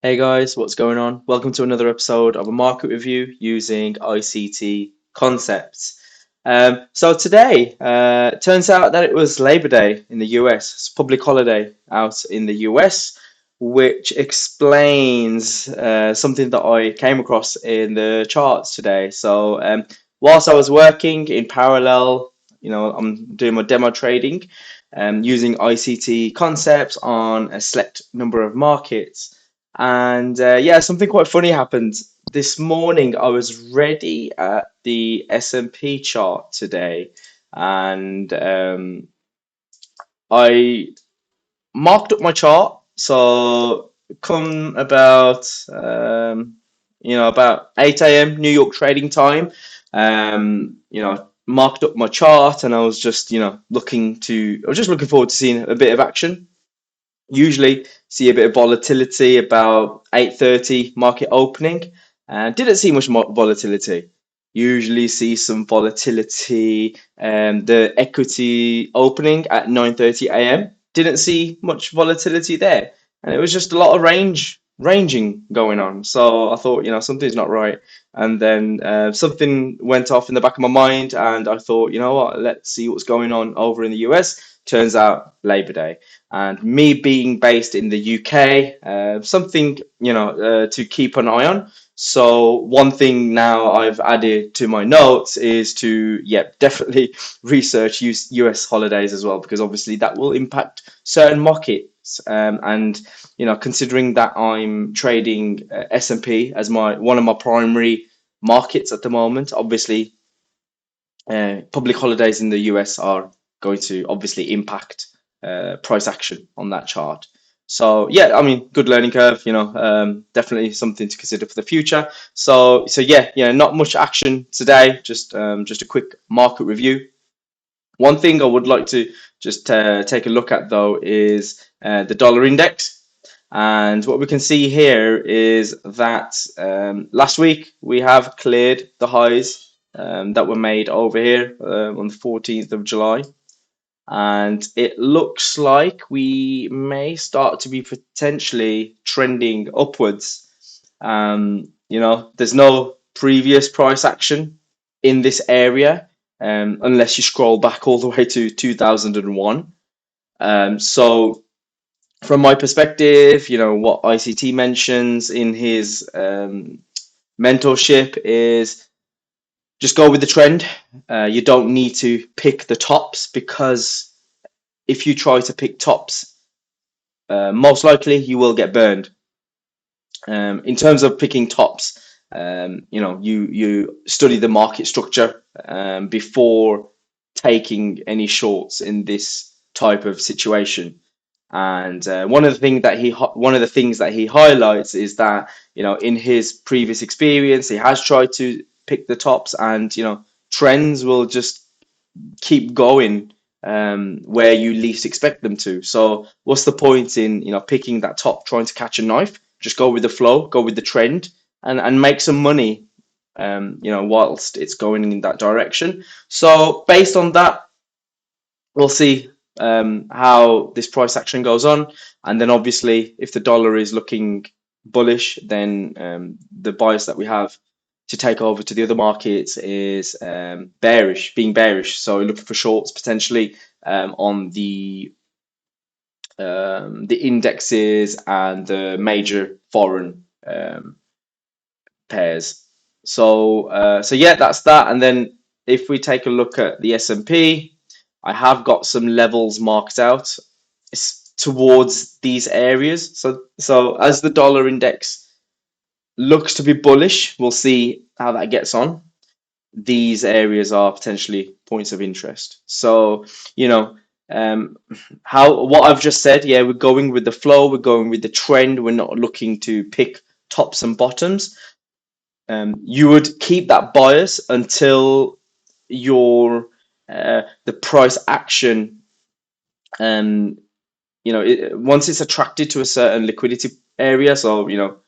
Hey guys, what's going on? Welcome to another episode of a market review using ICT concepts. So today, turns out that it was Labor Day in the US. It's a public holiday out in the US, which explains something that I came across in the charts today. So whilst I was working in parallel, I'm doing my demo trading, using ICT concepts on a select number of markets. And yeah, something quite funny happened this morning. I was ready at the S&P chart today, and I marked up my chart. So come about 8 a.m. New York trading time. Marked up my chart, and I was just I was just looking forward to seeing a bit of action. Usually see a bit of volatility about 8:30 market opening, and didn't see much volatility. Usually see some volatility, the equity opening at 9:30 a.m. Didn't see much volatility there, and it was just a lot of ranging going on. So I thought, something's not right. And then something went off in the back of my mind, and I thought, you know what, let's see what's going on over in the US. Turns out Labor Day. And me being based in the UK, something to keep an eye on. So one thing now I've added to my notes is to, yeah, definitely research US holidays as well, because obviously that will impact certain markets. And considering that I'm trading S&P as my one of my primary markets at the moment, obviously public holidays in the US are going to obviously impact price action on that chart. So yeah, I mean, good learning curve. Definitely something to consider for the future. So yeah, not much action today. Just a quick market review. One thing I would like to just take a look at though is the dollar index. And what we can see here is that last week we have cleared the highs that were made over here on the 14th of July. And it looks like we may start to be potentially trending upwards. There's no previous price action in this area unless you scroll back all the way to 2001. So from my perspective, what ICT mentions in his mentorship is just go with the trend. You don't need to pick the tops, because if you try to pick tops, most likely you will get burned. In terms of picking tops, you study the market structure before taking any shorts in this type of situation. And one of the things that he highlights is that in his previous experience he has tried to pick the tops, and trends will just keep going where you least expect them to. So what's the point in picking that top, trying to catch a knife? Just go with the flow, go with the trend, and make some money. Whilst it's going in that direction. So based on that, we'll see how this price action goes on, and then obviously if the dollar is looking bullish, then the bias that we have to take over to the other markets is being bearish. So looking for shorts potentially on the indexes and the major foreign pairs. So yeah, that's that. And then if we take a look at the S&P, I have got some levels marked out. It's towards these areas. So as the dollar index looks to be bullish, we'll see how that gets on. These areas are potentially points of interest. So, how what I've just said, yeah, we're going with the flow, we're going with the trend, we're not looking to pick tops and bottoms. You would keep that bias until your the price action, um, once it's attracted to a certain liquidity area. So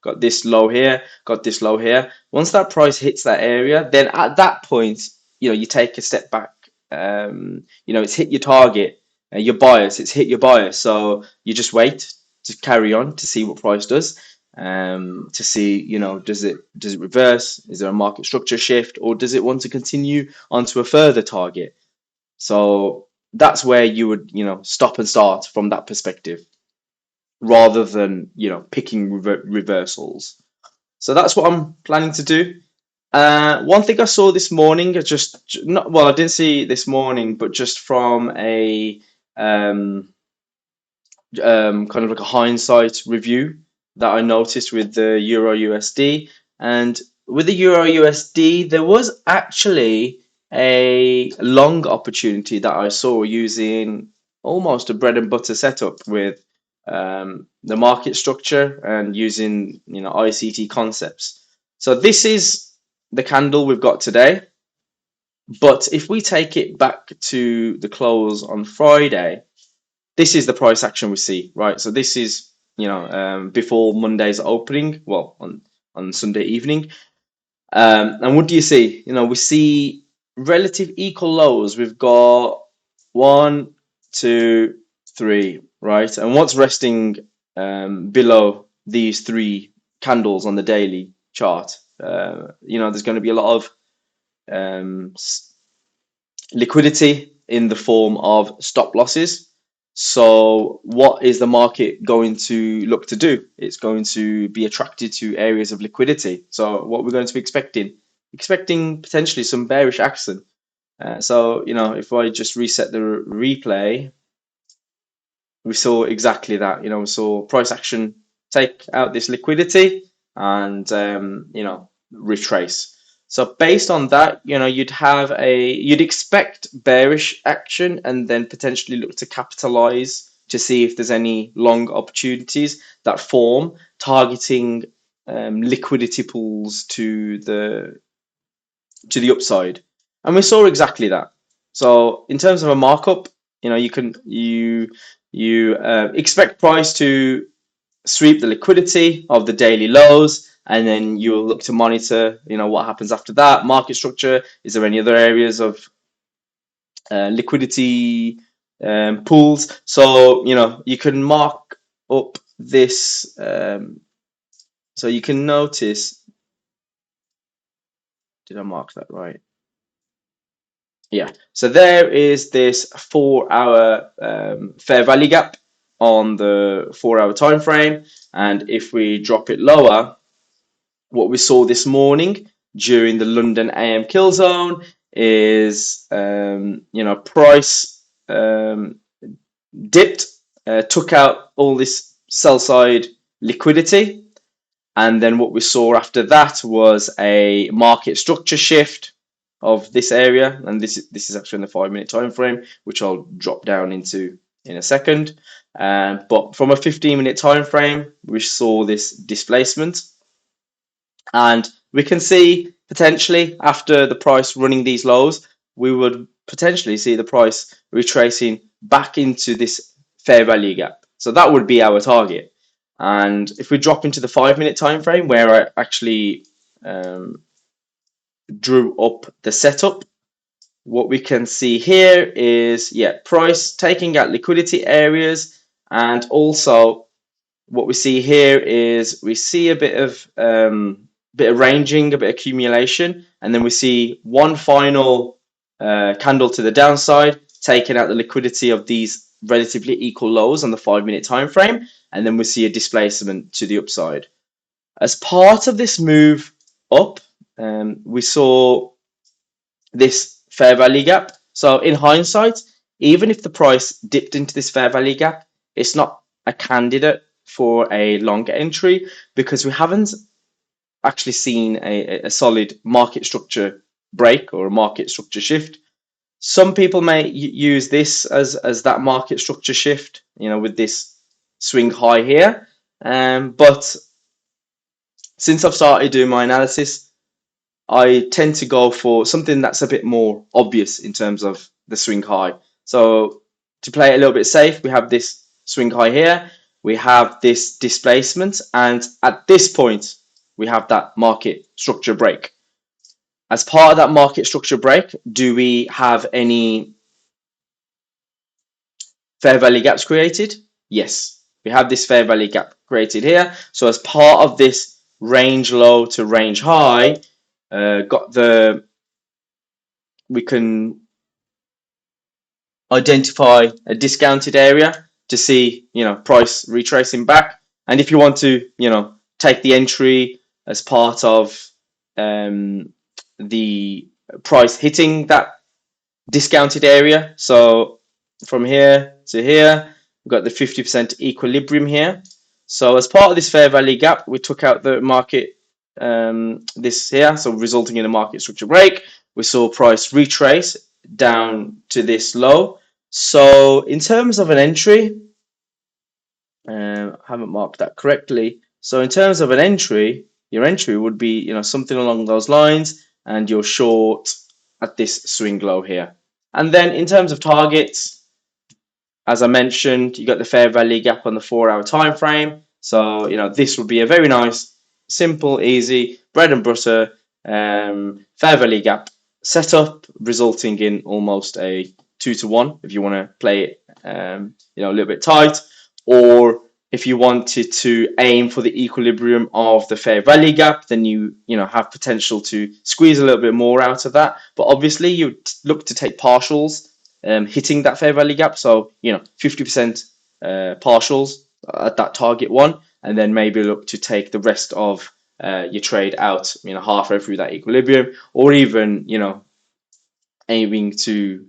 got this low here, got this low here. Once that price hits that area, then at that point, you take a step back. It's hit your target, your bias. It's hit your bias. So you just wait to carry on to see what price does. to see, does it reverse? Is there a market structure shift, or does it want to continue onto a further target? So that's where you would, stop and start from that perspective, rather than, picking reversals. So that's what I'm planning to do. One thing I saw this morning, not well, I didn't see it this morning, but just from a um, kind of like a hindsight review that I noticed with the Euro USD. And with the Euro USD, there was actually a long opportunity that I saw using almost a bread and butter setup with the market structure and using, ICT concepts. So this is the candle we've got today. But if we take it back to the close on Friday, this is the price action we see, right? So this is, before Monday's opening, well, on Sunday evening. And what do you see? We see relative equal lows. We've got one, two, three, right? And what's resting below these three candles on the daily chart? There's going to be a lot of um, liquidity in the form of stop losses. So what is the market going to look to do? It's going to be attracted to areas of liquidity. So what we're going to be expecting potentially some bearish action. So, if I just reset the replay, we saw exactly that. We saw price action take out this liquidity and, retrace. So based on that, you'd expect bearish action and then potentially look to capitalize to see if there's any long opportunities that form, targeting liquidity pools to the upside. And we saw exactly that. So in terms of a markup, you expect price to sweep the liquidity of the daily lows, and then you'll look to monitor, what happens after that. Market structure, is there any other areas of liquidity pools? So, you can mark up this. So you can notice, did I mark that right? Yeah. So there is this 4-hour fair value gap on the 4-hour time frame. And if we drop it lower, what we saw this morning during the London AM kill zone is, price dipped, took out all this sell side liquidity. And then what we saw after that was a market structure shift of this area. And this is actually in the 5-minute time frame, which I'll drop down into in a second. But from a 15-minute time frame, we saw this displacement. And we can see potentially after the price running these lows, we would potentially see the price retracing back into this fair value gap. So that would be our target. And if we drop into the 5-minute time frame, where I actually drew up the setup, what we can see here is, price taking out liquidity areas, and also what we see here is we see a bit of ranging, a bit of accumulation, and then we see one final candle to the downside, taking out the liquidity of these relatively equal lows on the 5-minute time frame, and then we see a displacement to the upside. As part of this move up, we saw this fair value gap. So in hindsight, even if the price dipped into this fair value gap, it's not a candidate for a long entry, because we haven't actually seen a solid market structure break or a market structure shift. Some people may use this as that market structure shift, with this swing high here. But since I've started doing my analysis, I tend to go for something that's a bit more obvious in terms of the swing high. So to play it a little bit safe, we have this swing high here, we have this displacement, and at this point, we have that market structure break. As part of that market structure break, do we have any fair value gaps created? Yes, we have this fair value gap created here. So as part of this range low to range high, we can identify a discounted area to see, price retracing back. And if you want to, take the entry as part of the price hitting that discounted area. So from here to here, we've got the 50% equilibrium here. So as part of this fair value gap, we took out the market, this here, so resulting in a market structure break. We saw price retrace down to this low. So in terms of an entry, I haven't marked that correctly. So in terms of an entry, your entry would be, something along those lines, and you're short at this swing low here. And then in terms of targets, as I mentioned, you got the fair value gap on the 4 hour time frame. So, this would be a very nice, simple, easy, bread and butter fair value gap setup, resulting in almost a 2-to-1 if you want to play it, a little bit tight, or if you wanted to aim for the equilibrium of the fair value gap, then you have potential to squeeze a little bit more out of that. But obviously, you look to take partials, hitting that fair value gap. So 50% partials at that target one, and then maybe look to take the rest of your trade out, halfway through that equilibrium, or even aiming to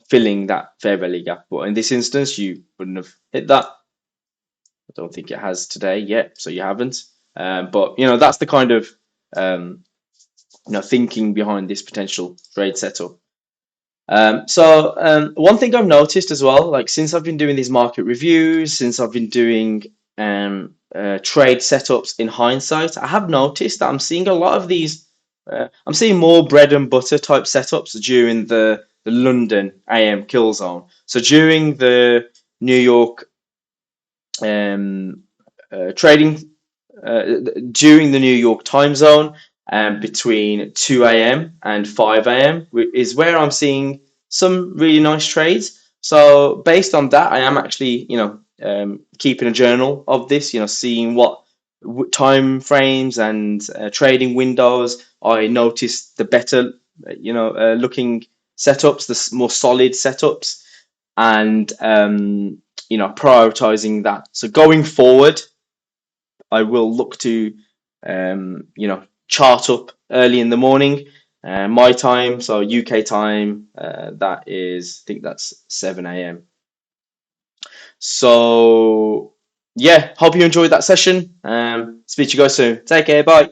filling that fair value gap. But in this instance, you wouldn't have hit that. I don't think it has today yet, so you haven't. But that's the kind of thinking behind this potential trade setup. So one thing I've noticed as well, like since I've been doing these market reviews, since I've been doing trade setups in hindsight, I have noticed that I'm seeing a lot of these. I'm seeing more bread and butter type setups during the London AM kill zone. So during the New York trading during the New York time zone, between 2 a.m. and 5 a.m. is where I'm seeing some really nice trades. So based on that, I am actually, keeping a journal of this, seeing what time frames and trading windows I noticed the better, looking setups, the more solid setups, and prioritizing that. So going forward, I will look to chart up early in the morning, my time, so UK time, that is, I think that's 7 a.m. So yeah, hope you enjoyed that session. Speak to you guys soon. Take care, bye.